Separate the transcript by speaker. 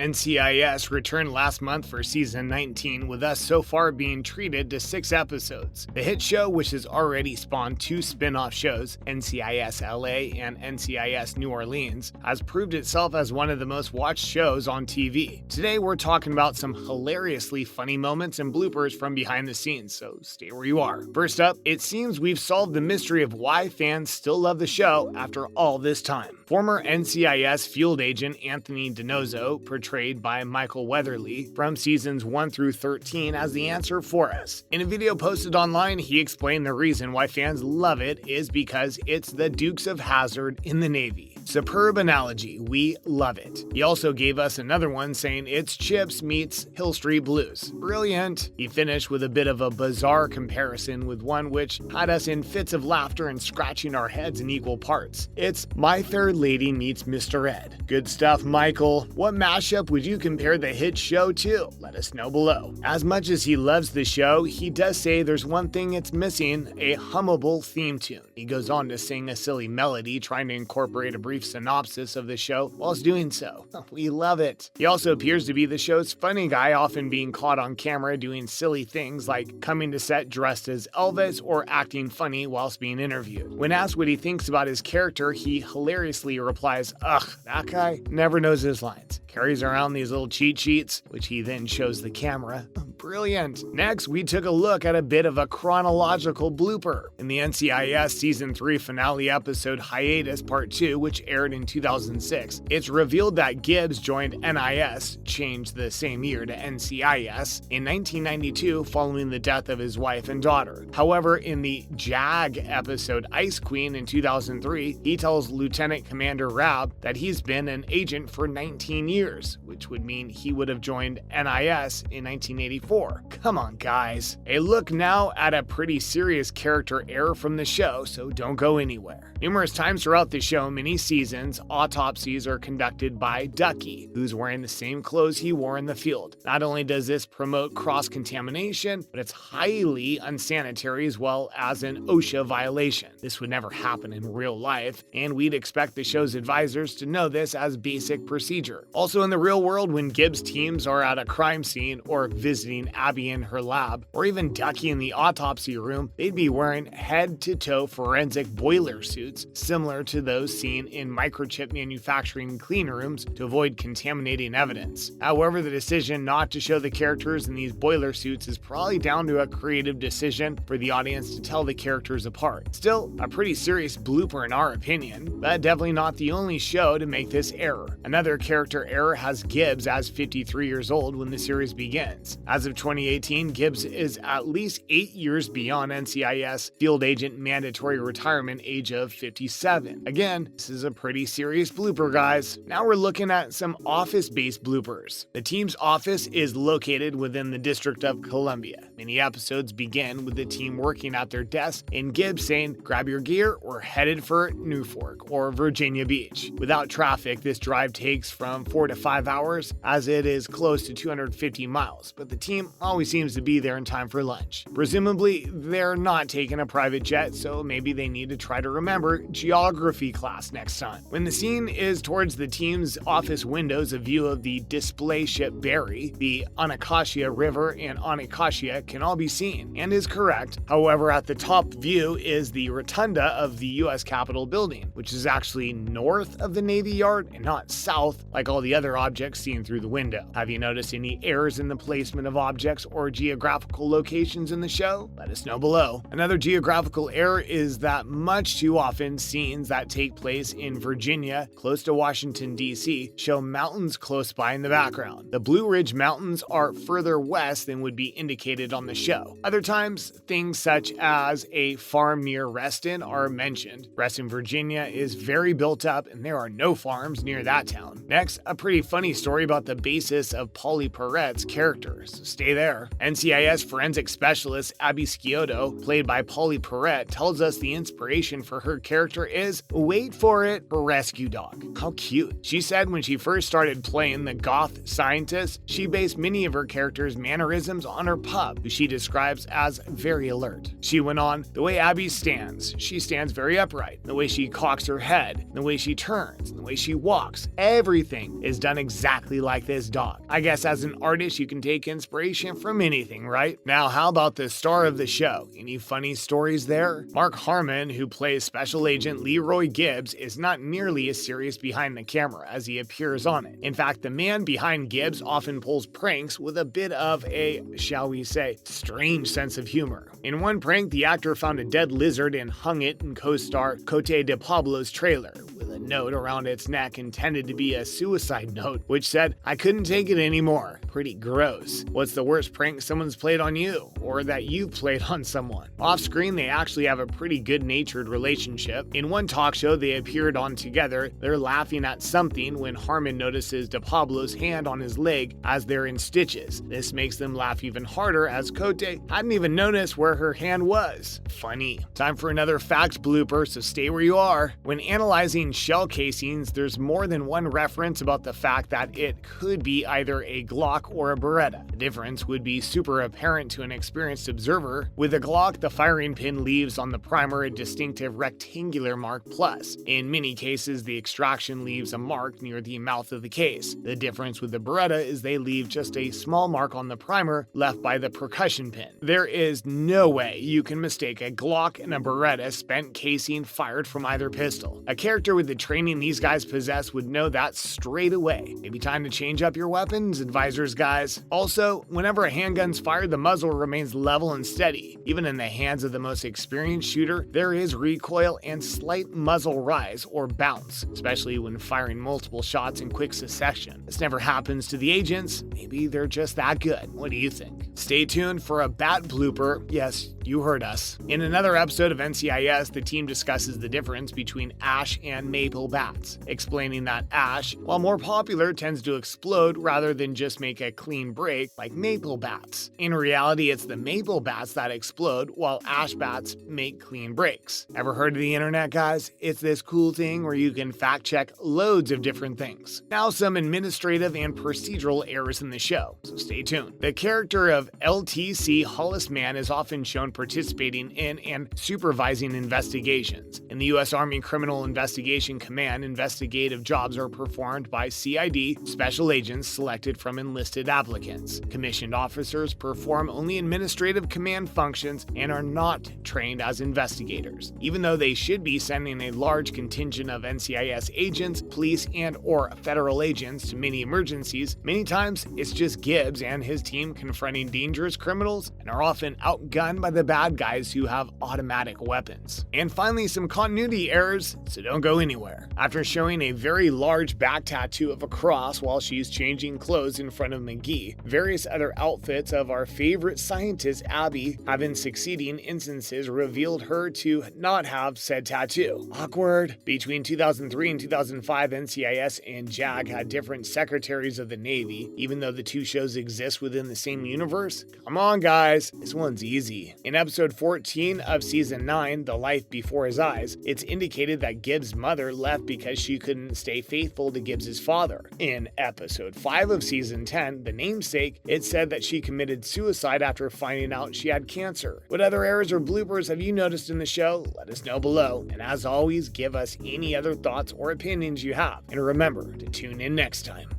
Speaker 1: NCIS returned last month for season 19, with us so far being treated to 6 episodes. The hit show, which has already spawned 2 spin-off shows, NCIS LA and NCIS New Orleans, has proved itself as one of the most watched shows on TV. Today we're talking about some hilariously funny moments and bloopers from behind the scenes, so stay where you are. First up, it seems we've solved the mystery of why fans still love the show after all this time. Former NCIS field agent Anthony DiNozzo, portrayed by Michael Weatherly, from seasons 1 through 13, has the answer for us. In a video posted online, he explained the reason why fans love it is because it's the Dukes of Hazzard in the Navy. Superb analogy, we love it. He also gave us another one saying it's Chips meets Hill Street Blues. Brilliant. He finished with a bit of a bizarre comparison with one which had us in fits of laughter and scratching our heads in equal parts. It's My Fair Lady meets Mr. Ed. Good stuff, Michael. What mashup would you compare the hit show to? Let us know below. As much as he loves the show, he does say there's one thing it's missing, a hummable theme tune. He goes on to sing a silly melody trying to incorporate a brief synopsis of the show whilst doing so. We love it. He also appears to be the show's funny guy, often being caught on camera doing silly things like coming to set dressed as Elvis or acting funny whilst being interviewed. When asked what he thinks about his character, he hilariously replies, "Ugh, that guy never knows his lines. Carries around these little cheat sheets," which he then shows the camera. Brilliant. Next, we took a look at a bit of a chronological blooper. In the NCIS Season 3 finale episode Hiatus Part 2, which aired in 2006, it's revealed that Gibbs joined NIS, changed the same year to NCIS, in 1992 following the death of his wife and daughter. However, in the JAG episode Ice Queen in 2003, he tells Lieutenant Commander Rab that he's been an agent for 19 years, which would mean he would have joined NIS in 1984. Come on, guys. A look now at a pretty serious character error from the show, so don't go anywhere. Numerous times throughout the show, many seasons, autopsies are conducted by Ducky, who's wearing the same clothes he wore in the field. Not only does this promote cross-contamination, but it's highly unsanitary as well as an OSHA violation. This would never happen in real life, and we'd expect the show's advisors to know this as basic procedure. Also in the real world, when Gibbs teams are at a crime scene or visiting Abby in her lab, or even Ducky in the autopsy room, they'd be wearing head-to-toe forensic boiler suits similar to those seen in microchip manufacturing clean rooms to avoid contaminating evidence. However, the decision not to show the characters in these boiler suits is probably down to a creative decision for the audience to tell the characters apart. Still, a pretty serious blooper in our opinion, but definitely not the only show to make this error. Another character error has Gibbs as 53 years old when the series begins. As of 2018, Gibbs is at least 8 years beyond NCIS field agent mandatory retirement age of 57. Again, this is a pretty serious blooper, guys. Now we're looking at some office-based bloopers. The team's office is located within the District of Columbia. Many episodes begin with the team working at their desk and Gibbs saying, "Grab your gear, we're headed for Norfolk or Virginia Beach." Without traffic, this drive takes from 4 to 5 hours, as it is close to 250 miles, but the team always seems to be there in time for lunch. Presumably, they're not taking a private jet, so maybe they need to try to remember geography class next time. When the scene is towards the team's office windows, a view of the display ship Barry, the Anacostia River, and Anacostia can all be seen, and is correct. However, at the top view is the rotunda of the US Capitol building, which is actually north of the Navy Yard and not south like all the other objects seen through the window. Have you noticed any errors in the placement of objects or geographical locations in the show? Let us know below. Another geographical error is that much too often scenes that take place in Virginia, close to Washington, D.C., show mountains close by in the background. The Blue Ridge Mountains are further west than would be indicated on the show. Other times, things such as a farm near Reston are mentioned. Reston, Virginia is very built up and there are no farms near that town. Next, a pretty funny story about the basis of Polly Perrette's characters. Stay there. NCIS forensic specialist Abby Scioto, played by Polly Perrette, tells us the inspiration for her character is, wait for it, it her rescue dog. How cute. She said when she first started playing the goth scientist, she based many of her characters' mannerisms on her pup, who she describes as very alert. She went on, the way Abby stands, she stands very upright. The way she cocks her head, the way she turns, the way she walks, everything is done exactly like this dog. I guess as an artist, you can take inspiration from anything, right? Now, how about the star of the show? Any funny stories there? Mark Harmon, who plays Special Agent Leroy Gibbs, is not nearly as serious behind the camera as he appears on it. In fact, the man behind Gibbs often pulls pranks with a bit of a, shall we say, strange sense of humor. In one prank, the actor found a dead lizard and hung it in co-star Cote de Pablo's trailer, with a note around its neck intended to be a suicide note, which said, "I couldn't take it anymore." Pretty gross. What's the worst prank someone's played on you, or that you've played on someone? Off screen, they actually have a pretty good-natured relationship. In one talk show they appeared on together, they're laughing at something when Harmon notices De Pablo's hand on his leg as they're in stitches. This makes them laugh even harder as Cote hadn't even noticed where her hand was. Funny. Time for another fact blooper, so stay where you are. When analyzing shell casings, there's more than one reference about the fact that it could be either a Glock or a Beretta. The difference would be super apparent to an experienced observer. With a Glock, the firing pin leaves on the primer a distinctive rectangular mark plus. In many cases, the extraction leaves a mark near the mouth of the case. The difference with the Beretta is they leave just a small mark on the primer left by the percussion pin. There is no way you can mistake a Glock and a Beretta spent casing fired from either pistol. A character with the training these guys possess would know that straight away. Maybe time to change up your weapons, advisors guys. Also, whenever a handgun's fired, the muzzle remains level and steady. Even in the hands of the most experienced shooter, there is recoil and slight muzzle rise or bounce, especially when firing multiple shots in quick succession. This never happens to the agents. Maybe they're just that good. What do you think? Stay tuned for a bat blooper. Yes, you heard us. In another episode of NCIS, the team discusses the difference between ash and maple bats, explaining that ash, while more popular, tends to explode rather than just make a clean break like maple bats. In reality, it's the maple bats that explode, while ash bats make clean breaks. Ever heard of the internet, guys? It's this cool thing where you can fact check loads of different things. Now, some administrative and procedural errors in the show, so stay tuned. The character of LTC Hollis Mann is often shown participating in and supervising investigations. In the U.S. Army Criminal Investigation Command, investigative jobs are performed by CID special agents selected from enlisted applicants. Commissioned officers perform only administrative command functions and are not trained as investigators. Even though they should be sending a large contingent of NCIS agents, police, and/or federal agents to many emergencies, many times it's just Gibbs and his team confronting dangerous criminals and are often outgunned by the bad guys who have automatic weapons. And finally, some continuity errors, so don't go anywhere. After showing a very large back tattoo of a cross while she's changing clothes in front of McGee, various other outfits of our favorite scientist Abby have in succeeding instances revealed her to not have said tattoo. Awkward. Between 2003 and 2005, NCIS and JAG had different secretaries of the Navy, even though the two shows exist within the same universe. Come on, guys, this one's easy. In episode 14 of season 9, The Life Before His Eyes, it's indicated that Gibbs' mother left because she couldn't stay faithful to Gibbs' father. In episode 5 of season 10, The Namesake, it said that she committed suicide after finding out she had cancer. What other errors or bloopers have you noticed in the show? Let us know below. And as always, give us any other thoughts or opinions you have. And remember to tune in next time.